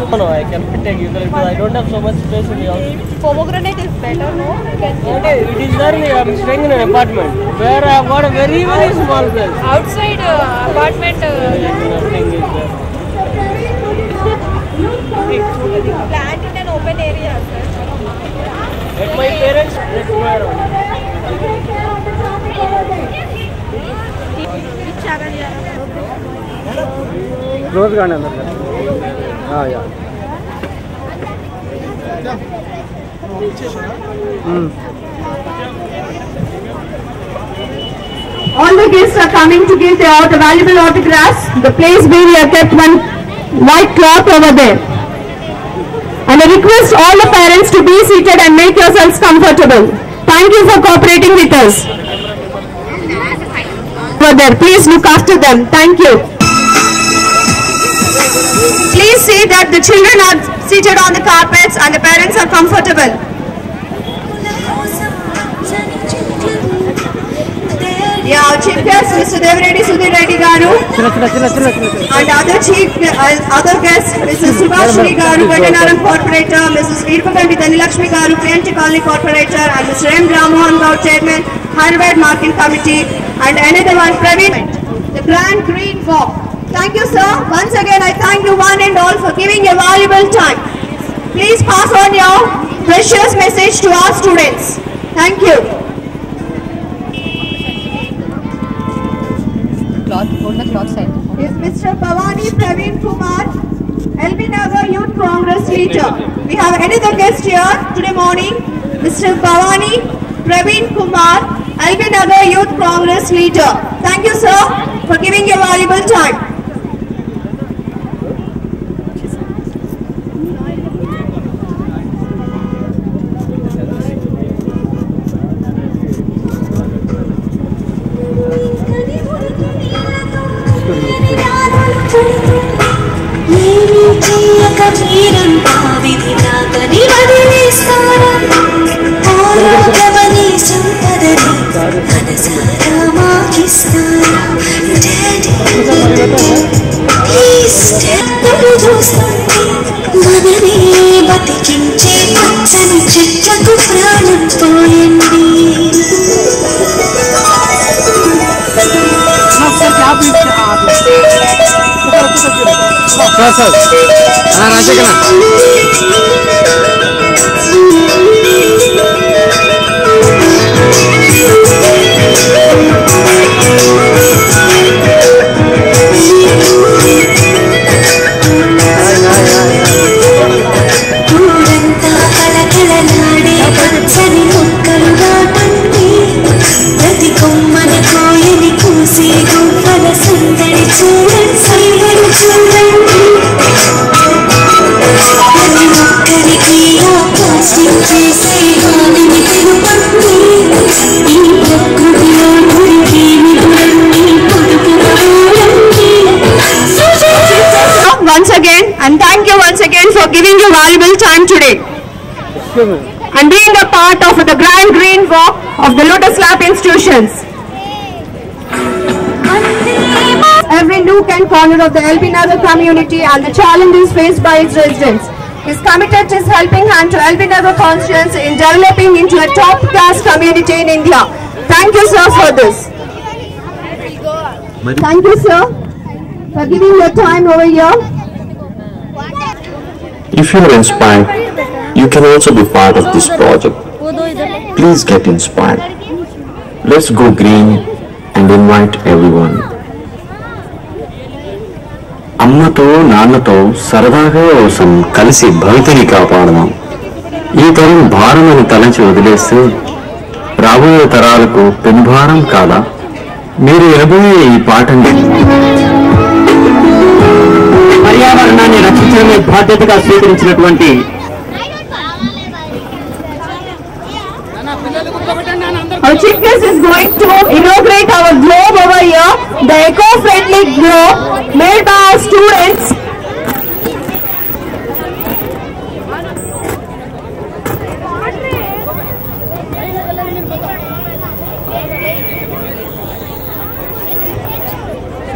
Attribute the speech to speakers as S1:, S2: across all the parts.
S1: No, I can take eucalyptus. I don't have so much space in the house.
S2: Pomegranate is better, no?
S1: Okay, it is there. I'm staying in an apartment where I have got a very small place.
S2: Outside apartment.
S1: Nothing is there.
S2: Plant in an open area, sir.
S1: At my parents' require.
S2: Which channel you are?
S3: Close garden. Yeah.
S4: All the guests are coming to give their valuable autographs. The place where we have kept one white cloth over there. And I request all the parents to be seated and make yourselves comfortable. Thank you for cooperating with us. Over there, please look after them. Thank you. Please see that the children are seated on the carpets and the parents are comfortable. Yeah, Chief Guest Mr. Devareddy Sudhir Reddy Garu and other guests Mrs. Subhashini Garu, Vettanaram Corporator, Mrs. Veerpaganti Dhanilakshmi Garu, PNT Colony Corporator, and Mr. M. Ramohan Gaur, Chairman, Hyderabad Marketing Committee, and another one, Praveen, the Grand Green Walk. Thank you, sir. Once again, I thank you one and all for giving your valuable time. Please pass on your precious message to our students. Thank you. Is Mr. Bhavani Praveen Kumar, LB Nagar Youth Congress leader. We have another guest here today morning, Mr. Bhavani Praveen Kumar, LB Nagar Youth Congress leader. Thank you, sir, for giving your valuable time. And thank you once again for giving your valuable time today and being a part of the Grand Green Walk of the Lotus Lab institutions. Every nook and corner of the LB Nagar community and the challenges faced by its residents is committed to helping hand to LB Nagar constituency in developing into a top-class community in India. Thank you, sir, for this. Thank you, sir, for giving your time over here.
S5: If you are inspired, you can also be part of this project. Please get inspired. Let's go green and invite everyone. అమ్మతో నాన్నతో సరదాగా కోసం కలిసి భవితని కాపాడదాం. ఈ తరం భారమని తలంచి వదిలేస్తే రాబోయే తరాలకు పెనుభారం కాదా? మీరు వినబోయే ఈ పాఠండి పర్యావరణాన్ని రక్షించడమే బాధ్యతగా స్వీకరించినటువంటి
S4: Our chief guest is going to inaugurate our globe over here, the eco-friendly globe made by our students.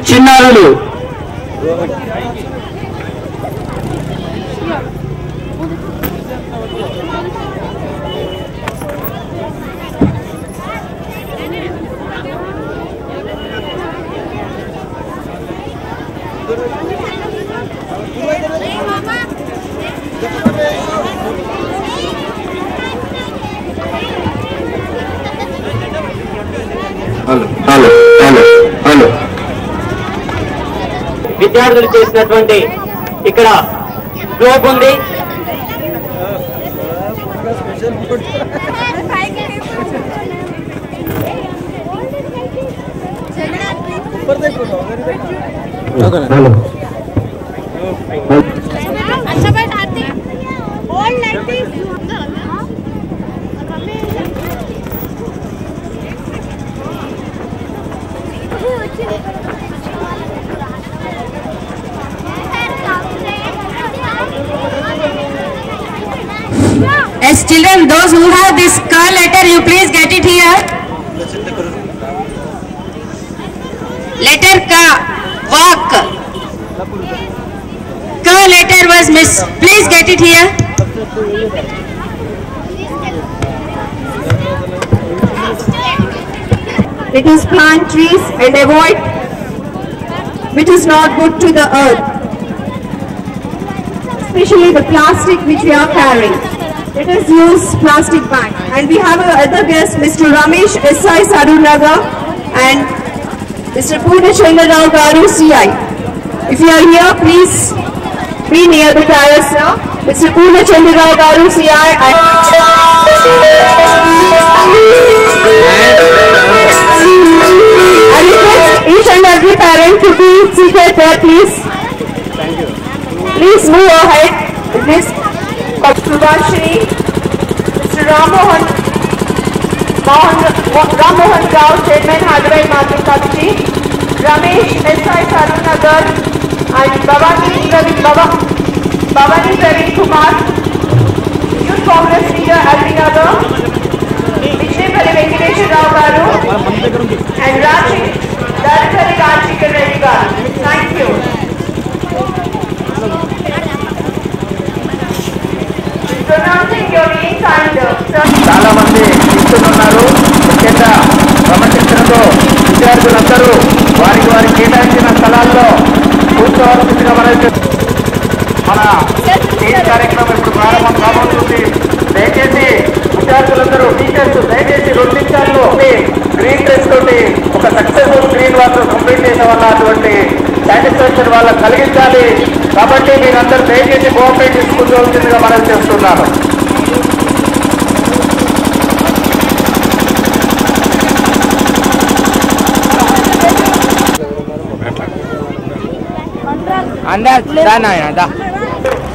S5: చిన్నారులు
S6: విద్యార్థులు చేసినటువంటి ఇక్కడ గ్లోబ్ ఉంది.
S4: As children, those who have this Ka letter, you please get it here. Letter Ka, walk. Ka letter was missed. Please get it here. It is plant trees and avoid which is not good to the earth, especially the plastic which we are carrying. Let us use plastic bag. And we have our other guest, Mr. Ramesh S.I. Sarunagar and Mr. Purna Chandrarao Garu CI. If you are here, please be near the dais, sir. Mr. Purna Chandrarao Garu CI. I request each and every parent to be seated there, please.
S3: Thank you.
S4: Please move ahead with this. Subhashri, Mr. Ramohan Rao, Chairman, Hyderabad Market Committee, Ramesh S.I. Sarunagar, and Bhavani Praveen Kumar, Youth Congress Leader Alvinagar, Vijaypalli Venkatesh Rao Garu, and Darapalli Rajshekar Reddy Garu. Thank you.
S3: చాలా మంది ఇస్తున్నారు. ముఖ్యంగా క్రమశిక్షణతో విద్యార్థులందరూ వారికి కేటాయించిన స్థలాల్లో కూర్చోవలసిందిగా మన ఈ కార్యక్రమం ఇప్పుడు ప్రారంభం కాబోతుంది. దయచేసి విద్యార్థులందరూ టీచర్స్ దయచేసి 2 నిమిషాల్లో గ్రీన్ డ్రెస్ తోటి ఒక సక్సెస్ఫుల్ గ్రీన్ వర్క్ కంప్లీట్ చేసే వల్ల అటువంటి సాటిస్ఫాక్షన్ వాళ్ళకి కలిగించాలి. కాబట్టి మీరందరూ దయచేసి కోఆపరేట్ తీసుకుంటూ మనం చేస్తున్నాను.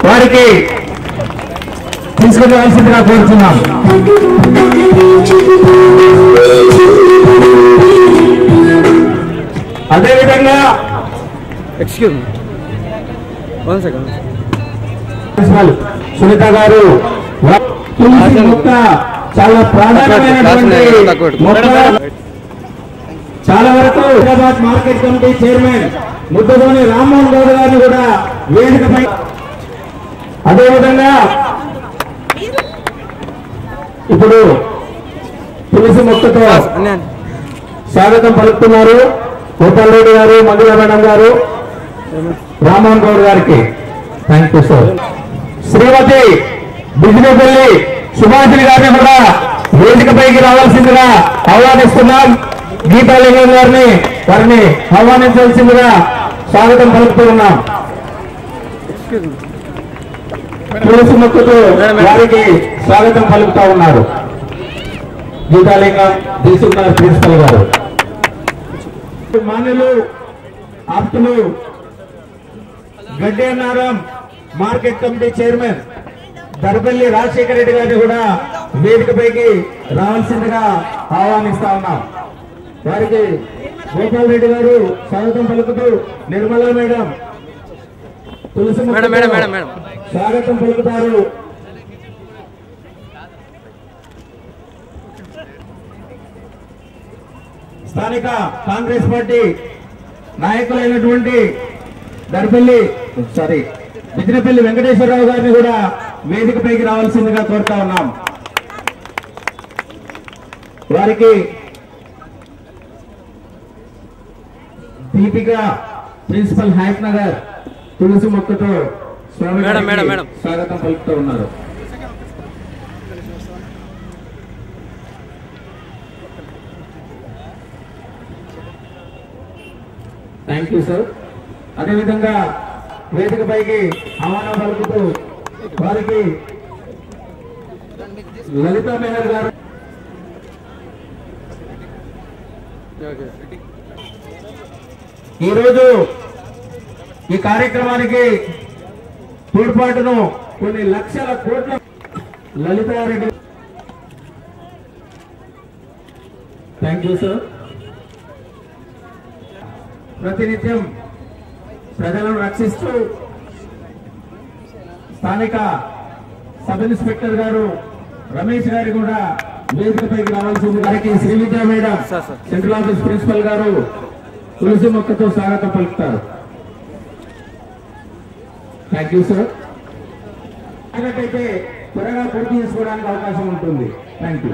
S3: వారికి తీసుకురావాల్సిందిగా కోరుతున్నాం. అదేవిధంగా సునీత గారు తులసి మొక్క చాలా ప్రాధాన్యమైనటువంటి మొక్క. చాలా వరకు Hyderabad market committee chairman Muddagoni Rammohan Goud గారిని కూడా వేదికపై, అదేవిధంగా ఇప్పుడు తులసి మొక్కతో స్వాగతం పలుకుతున్నారు గోపాల్ రెడ్డి గారు, మంజుల మేడం గారు, రామ్మోహన్ గౌడ్ గారికి. Thank you sir. Shrimati Bijinapalli Subhashini గారిని కూడా వేదికపైకి రావాల్సిందిగా ఆహ్వానిస్తున్నాం. గీతాలింగం గారిని వారిని ఆహ్వానించాల్సిందిగా స్వాగతం పలుకుతూ ఉన్నాం. తులసి మొక్కతో వారికి స్వాగతం పలుకుతా ఉన్నారు గీతాలింగం దిల్సుకున్నారు ప్రిన్సిపల్ గారు. మాన్యులు ఆప్తులు Gaddiannaram market committee chairman Darpalli Rajasekhara Reddy గారిని కూడా వేదికపైకి రావాల్సిందిగా ఆహ్వానిస్తా ఉన్నాం. వారికి గోపాల్ రెడ్డి గారు స్వాగతం పలుకుతూ, నిర్మలా మేడం తులసి స్వాగతం పలుకుతారు. స్థానిక కాంగ్రెస్ పార్టీ నాయకులైనటువంటి బిజినపల్లి వెంకటేశ్వరరావు గారిని కూడా వేదికపైకి రావాల్సిందిగా కోరుతా ఉన్నాం. వారికి దీపిక ప్రిన్సిపల్ హైట్ నగర్ తులసి మొక్కతో స్వాగతం పలుకుతూ ఉన్నారు. Thank you sir. అదేవిధంగా వేదికపైకి ఆహ్వానం పలుకుతూ వారికి లలితా మెహర్ గారు ఈరోజు ఈ కార్యక్రమానికి తోడ్పాటును కొన్ని లక్షల కోట్ల లలితారెడ్డి. Thank you sir. ప్రతినిత్యం ప్రజలను రక్షిస్తూ స్థానిక సబ్ ఇన్స్పెక్టర్ గారు రమేష్ గారి కూడా వేదికపైకి రావాల్సింది. గారికి Srividya madam central office principal గారు తులసి మొక్కతో స్వాగతం పలుకుతారు. Thank you sir. అయితే త్వరగా పూర్తి చేసుకోవడానికి అవకాశం ఉంటుంది. Thank you.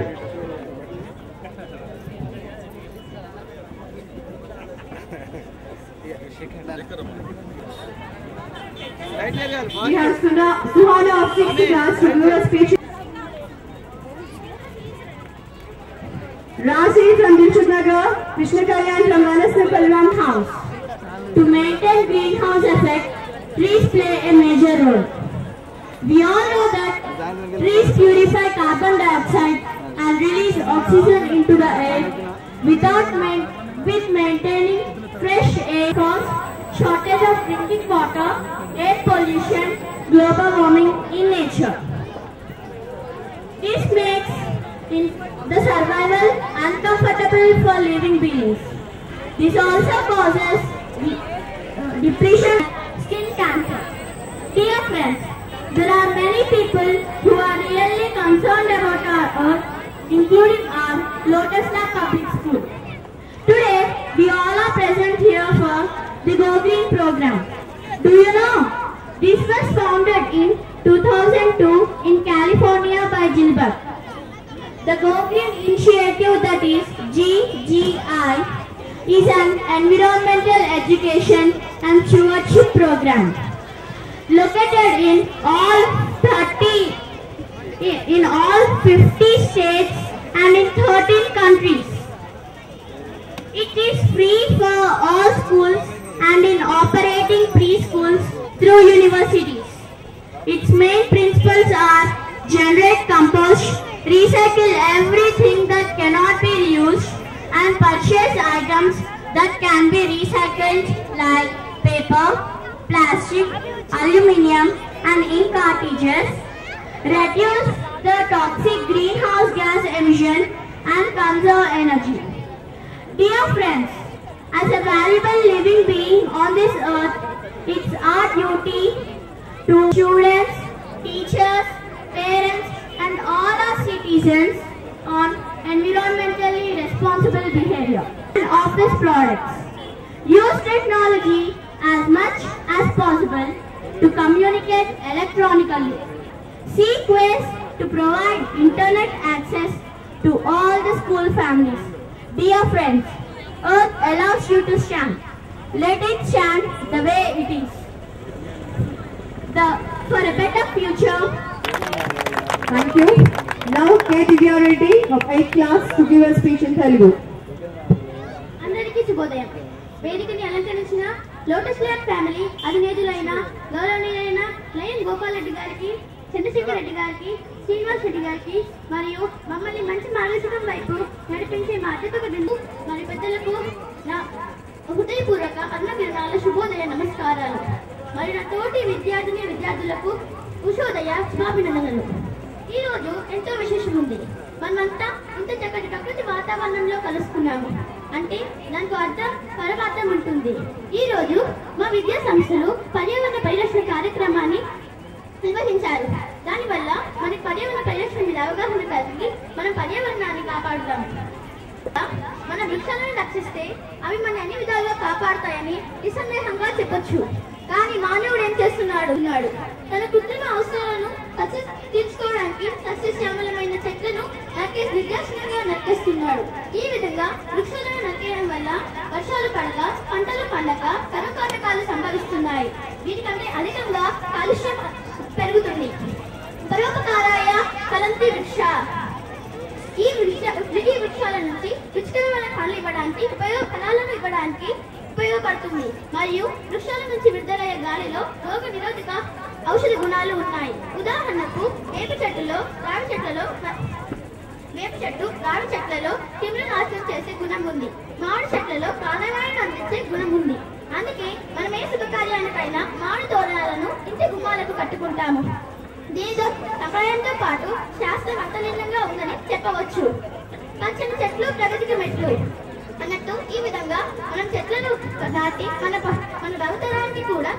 S4: We have Suhana of 6th class to do a speech. Rasi from Dilshad Nagar, Krishna Kalyan from Manasna Palram House.
S7: To maintain greenhouse effect, trees play a major role. We all know that trees purify carbon dioxide and release oxygen into the air. With maintaining fresh air, cause shortage of drinking water, air pollution, global warming in nature. This makes the survival uncomfortable for living beings. This also causes depression and skin cancer. Dear friends, there are many people who are really concerned about our earth, including our Lotus Lab Public School. Today, we all are present here for the Go Green program. Do you know? This was founded in 2002 in California by Gilbert. The Go Green initiative, that is GGI, is an environmental education and stewardship program located in all 50 states and in 13 countries. It is free for all schools and in operating preschools through universities. Its main principles are generate compost, recycle everything that cannot be reused, and purchase items that can be recycled like paper, plastic, aluminium and ink cartridges, reduce the toxic greenhouse gas emission and conserve energy. Dear friends, as a valuable living being on this earth, it's our duty to students, teachers, parents and all our citizens on environmentally responsible behavior of these products. Use technology as much as possible to communicate electronically. Seek ways to provide internet access to all the school families. Dear friends, Earth allows you to stand. Let it stand the way it is. For a better future.
S4: Thank you. Now K. Divya Reddy of 8th class to give a speech in Telugu.
S7: అందరికీ శుభోదయం. వేదికని అలంకరించిన lotus lab family అధినేతులైన గౌరవనీయులైన lion Gopal Reddy గారికి, చంద్రశేఖర్ రెడ్డి గారికి, శ్రీనివాస్ రెడ్డి గారికి మరియు మమ్మల్ని మంచి మార్గదర్శకం వైపు నడిపించే మా అతిథులకు మరియు పెద్దలకు నా హృదయపూర్వక అన్నకిరణాల శుభోదయ నమస్కారాలు మరియు నా తోటి విద్యార్థులకు ఉషోదయ శుభాభినందనలు. ఈ రోజు ఎంతో విశేషం ఉంది. మనమంతా ఇంత చక్కటి ప్రకృతి వాతావరణంలో కలుసుకున్నాము అంటే దానికి పరమార్థం ఉంటుంది. ఈ రోజు మా విద్యా సంస్థలు పర్యావరణ పరిరక్షణ కార్యక్రమాన్ని నిర్వహించారు. దానివల్ల మనకి పర్యావరణ పరిరక్షణ మీద అవగాహన కలిగి మనం పర్యావరణాన్ని కాపాడుతాము. మన వృక్షాలను రక్షిస్తే అవి మన అన్ని విధాలుగా కాపాడుతాయని నిస్సందేహంగా చెప్పొచ్చు. కానీ మానవుడు ఏం చేస్తున్నాడు? తన కృత్రిమ అవసరాలను తీర్చుకోవడానికి సస్యశ్యామలమైన చెట్లను నిర్దాక్షిణ్యంగా నరికేస్తున్నాడు. ఈ విధంగా వృక్షాలను నరికేయడం వల్ల వర్షాలు పడక, పంటలు పండక, కరువు సంభవిస్తున్నాయి. వీటికంటే అధికంగా కాలుష్యం పెరుగుతుంది. పరోపకారాయ ఫలంతి వృక్ష. ఈ వృక్షాల నుంచి రుచికరమైన పండ్లు ఇవ్వడానికి, ఉపయోగ ఫలాలను ఇవ్వడానికి ఉపయోగపడుతుంది మరియు వృక్షాల నుంచి విడుదలయ్యే గాలిలో రోగ నిరోధక ఔషధ గుణాలు ఉన్నాయి. ఉదాహరణకు వేప చెట్టు రావి చెట్లలో క్రిములను నాశనం చేసే గుణం ఉంది. మామిడి చెట్లలో ప్రాణవాయువును అందించే గుణం ఉంది. అందుకే మనం ఏ శుభకార్యానికైనా మామిడి తోరణాలను ఇంటి గుమ్మాలకు కట్టుకుంటాము. దీనితో సహాయంతో పాటు శాస్త్రం అంతర్లీనంగా ఉందని చెప్పవచ్చు. పచ్చని చెట్లు ప్రగతికి మెట్లు అన్నట్టు ఈ విధంగా మనం చెట్లను నాటి మన భవితరానికి కూడా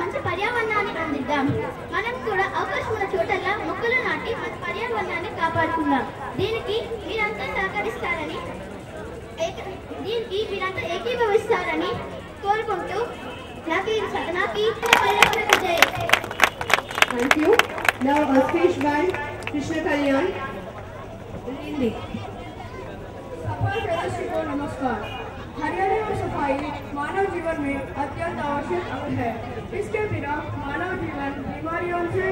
S7: మంచి పర్యావరణాన్ని అందిద్దాం. మనం కూడా అవకాశం ఉన్న చోటల్లా మొక్కలు నాటి మన పర్యావరణాన్ని కాపాడుకుందాం. దీనికి మీరంతా ఏకీభవిస్తారని కోరుకుంటూ నాకు జై.
S4: Thank you. Now a speech by Krishna Kalyan. Hindi.
S8: सफाई सदस्य को नमस्कार। हरियाली और सफाई मानव जीवन में अत्यंत आवश्यक अंग है। इसके बिना मानव जीवन बीमारियों से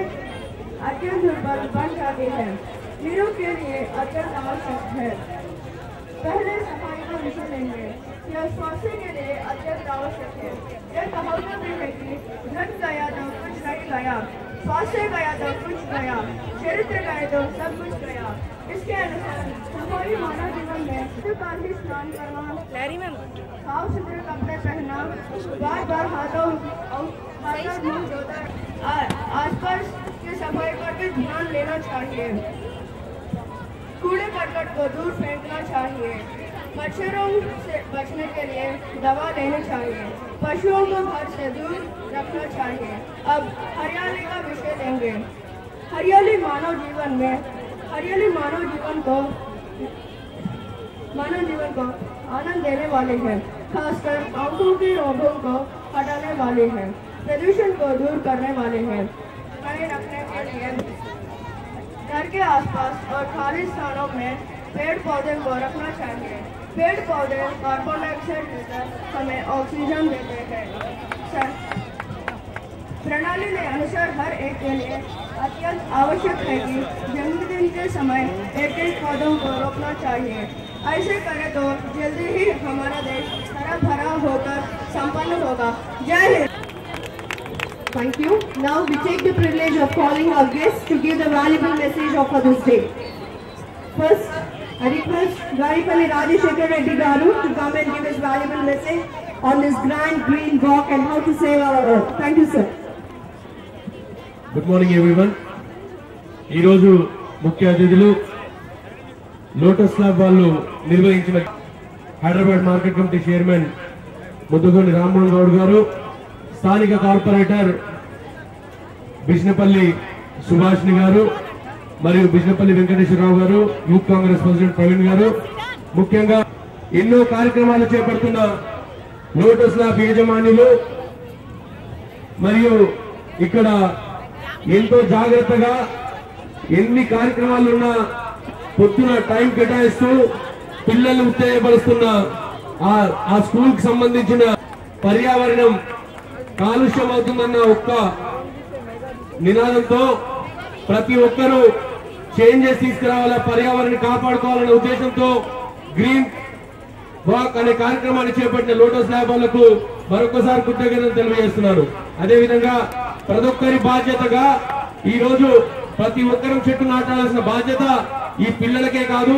S8: अत्यंत दुर्बल बन जाते हैं। निरोग के लिए अत्यंत आवश्यक है। पहले सफाई का विषय लेंगे। यह स्वास्थ्य के लिए अत्यंत आवश्यक है। यह कहावत भी है कि धन गया तो कुछ नहीं गया, स्वास्थ्य गया तो कुछ गया, चरित्र गए तो सब कुछ गया। इसके अनुसार सफाई मानव जीवन में काफी स्नान करना, साफ सुथरे कपड़े पहनना, बार बार हाथों मुंह धोना, आसपास की सफाई पर भी ध्यान लेना चाहिए। कूड़े करकट को दूर फेंकना चाहिए। मच्छरों से बचने के लिए दवा लेनी चाहिए। पशुओं को घर से दूर रखना चाहिए। अब हरियाली का विषय लेंगे। हरियाली मानव जीवन को आनंद देने वाली है, खासकर आंखों के रोगों को हटाने वाली है, प्रदूषण को दूर करने वाली है। बनाए रखने के लिए घर के आसपास और खाली स्थानों में पेड़ पौधे को रखना चाहिए। पेड़ पौधे कार्बन डाइऑक्साइड देकर हमें ऑक्सीजन देते हैं। प्रणाली के अनुसार हर एक के लिए अत्यंत आवश्यक है कि जन्मदिन के समय एक पौधों को रोपना चाहिए। ऐसे करें तो जल्दी ही हमारा देश हरा भरा होकर संपन्न होगा। जय Hind.
S4: Thank you. Now we take the privilege of calling our guests to give the valuable message of this day. First, I request Garipalli Rajeshekar Reddy Garu to come and give his valuable message on this grand green walk and how to save our earth. Thank you, sir.
S9: Good morning, everyone. ఈ రోజు ముఖ్య అతిథులు lotus club వాళ్ళు నిర్వహించిన Hyderabad market committee chairman Muddugondi Rammohan Goud గారు, స్థానిక corporator Bijinapally Subhashini గారు మరియు బిజినపల్లి వెంకటేశ్వరరావు గారు, యూత్ కాంగ్రెస్ ప్రెసిడెంట్ ప్రవీణ్ గారు, ముఖ్యంగా ఎన్నో కార్యక్రమాలు చేపడుతున్న లోటస్ క్లబ్ యజమానులు మరియు ఇక్కడ ఎంతో జాగ్రత్తగా ఎన్ని కార్యక్రమాలున్నా పొద్దున టైం కేటాయిస్తూ పిల్లల్ని ఉత్తేజపరుస్తున్న ఆ స్కూల్ కి సంబంధించిన పర్యావరణం కాలుష్యం అవుతుందన్న ఒక్క నినాదంతో ప్రతి ఒక్కరూ చేంజెస్ తీసుకురావాలా, పర్యావరణాన్ని కాపాడుకోవాలనే ఉద్దేశంతో గ్రీన్ వాక్ అనే కార్యక్రమాన్ని చేపట్టిన లోటస్ ల్యాబ్ వాళ్లకు మరొకసారి కృతజ్ఞతలు తెలియజేస్తున్నారు. అదేవిధంగా ప్రతి ఒక్కరి బాధ్యతగా ఈ రోజు ప్రతి ఒక్కరూ చెట్టు నాటాల్సిన బాధ్యత ఈ పిల్లలకే కాదు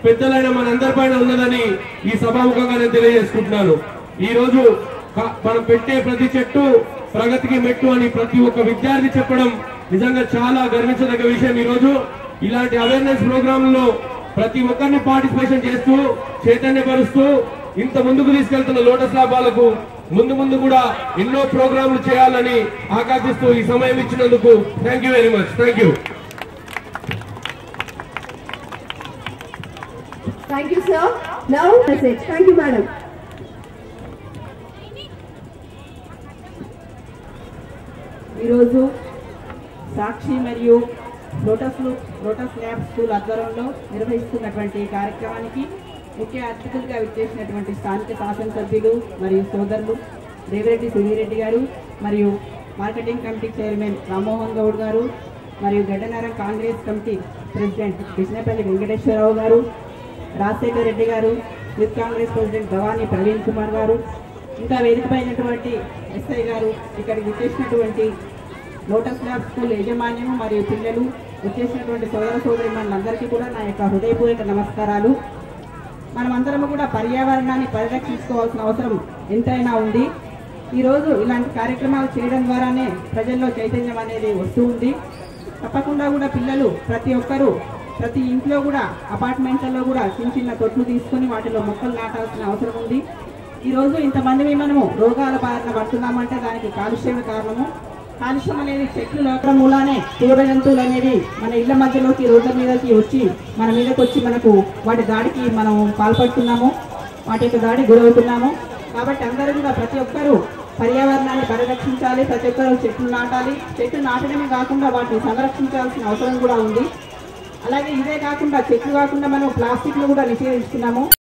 S9: పెద్దలైన మనందరిపైన ఉన్నదని ఈ సభాముఖంగా నేను తెలియజేసుకుంటున్నాను. ఈ రోజు మనం పెట్టే ప్రతి చెట్టు ప్రగతికి మెట్టు అని ప్రతి ఒక్క విద్యార్థి చెప్పడం నిజంగా చాలా గర్వించదగ్గ విషయం. ఈ రోజు ఇలాంటి అవేర్నెస్ ప్రోగ్రాంలో ప్రతి ఒక్కరిని పార్టిసిపేషన్ చేస్తూ చైతన్యపరుస్తూ ఇంత ముందుకు తీసుకెళ్తున్న లోటస్ ల్యాబ్ వాళ్లకు ముందు ముందు కూడా ఎన్నో ప్రోగ్రాంలు చేయాలని ఆకాంక్షిస్తూ ఈ సమయం ఇచ్చినందుకు thank you very much. Thank you.
S4: Thank you, sir. Now, message. Thank you, madam.
S10: ఈరోజు సాక్షి మరియు లోటస్ ల్యాబ్ స్కూల్ ఆధ్వర్యంలో నిర్వహిస్తున్నటువంటి కార్యక్రమానికి ముఖ్య అతిథులుగా విచ్చేసినటువంటి స్థానిక శాసనసభ్యులు మరియు సోదరులు దేవిరెడ్డి సుధీరెడ్డి గారు మరియు marketing committee chairman Rammohan Goud గారు మరియు గడ్డనారం కాంగ్రెస్ కమిటీ ప్రెసిడెంట్ కృష్ణపల్లి వెంకటేశ్వరరావు గారు, రాజశేఖర్ రెడ్డి గారు, యూత్ కాంగ్రెస్ ప్రెసిడెంట్ భవానీ ప్రవీణ్ కుమార్ గారు, ఇంకా వేదికపైనటువంటి ఎస్ఐ గారు, ఇక్కడికి వచ్చేసినటువంటి లోటస్ ల్యాబ్ స్కూల్ యాజమాన్యం మరియు పిల్లలు, వచ్చేసినటువంటి సోదర సోదరీమణులందరికీ కూడా నా యొక్క హృదయపూర్వక నమస్కారాలు. మనమందరము కూడా పర్యావరణాన్ని పరిరక్షించుకోవాల్సిన అవసరం ఎంతైనా ఉంది. ఈరోజు ఇలాంటి కార్యక్రమాలు చేయడం ద్వారానే ప్రజల్లో చైతన్యం అనేది వస్తూ ఉంది. తప్పకుండా కూడా పిల్లలు ప్రతి ఒక్కరూ ప్రతి ఇంట్లో కూడా అపార్ట్మెంట్లలో కూడా చిన్న చిన్న తొట్లు తీసుకొని వాటిలో మొక్కలు నాటాల్సిన అవసరం ఉంది. ఈరోజు ఇంతమంది మనము రోగాల బారిన పడుతున్నామంటే దానికి కాలుష్యమే కారణము. కాలుష్యం అనేది చెట్లు లోపల మూలానే క్రూర జంతువులు అనేవి మన ఇళ్ల మధ్యలోకి రోడ్ల మీదకి వచ్చి మన మీదకి వచ్చి మనకు వాటి దాడికి మనం పాల్పడుతున్నాము, వాటి యొక్క దాడి గురవుతున్నాము. కాబట్టి అందరూ కూడా ప్రతి ఒక్కరూ పర్యావరణాన్ని పరిరక్షించాలి, ప్రతి ఒక్కరూ చెట్లు నాటాలి. చెట్లు నాటడమే కాకుండా వాటిని సంరక్షించాల్సిన అవసరం కూడా ఉంది. అలాగే ఇదే కాకుండా చెట్లు కాకుండా మనం ప్లాస్టిక్ను కూడా నిషేధిస్తున్నాము.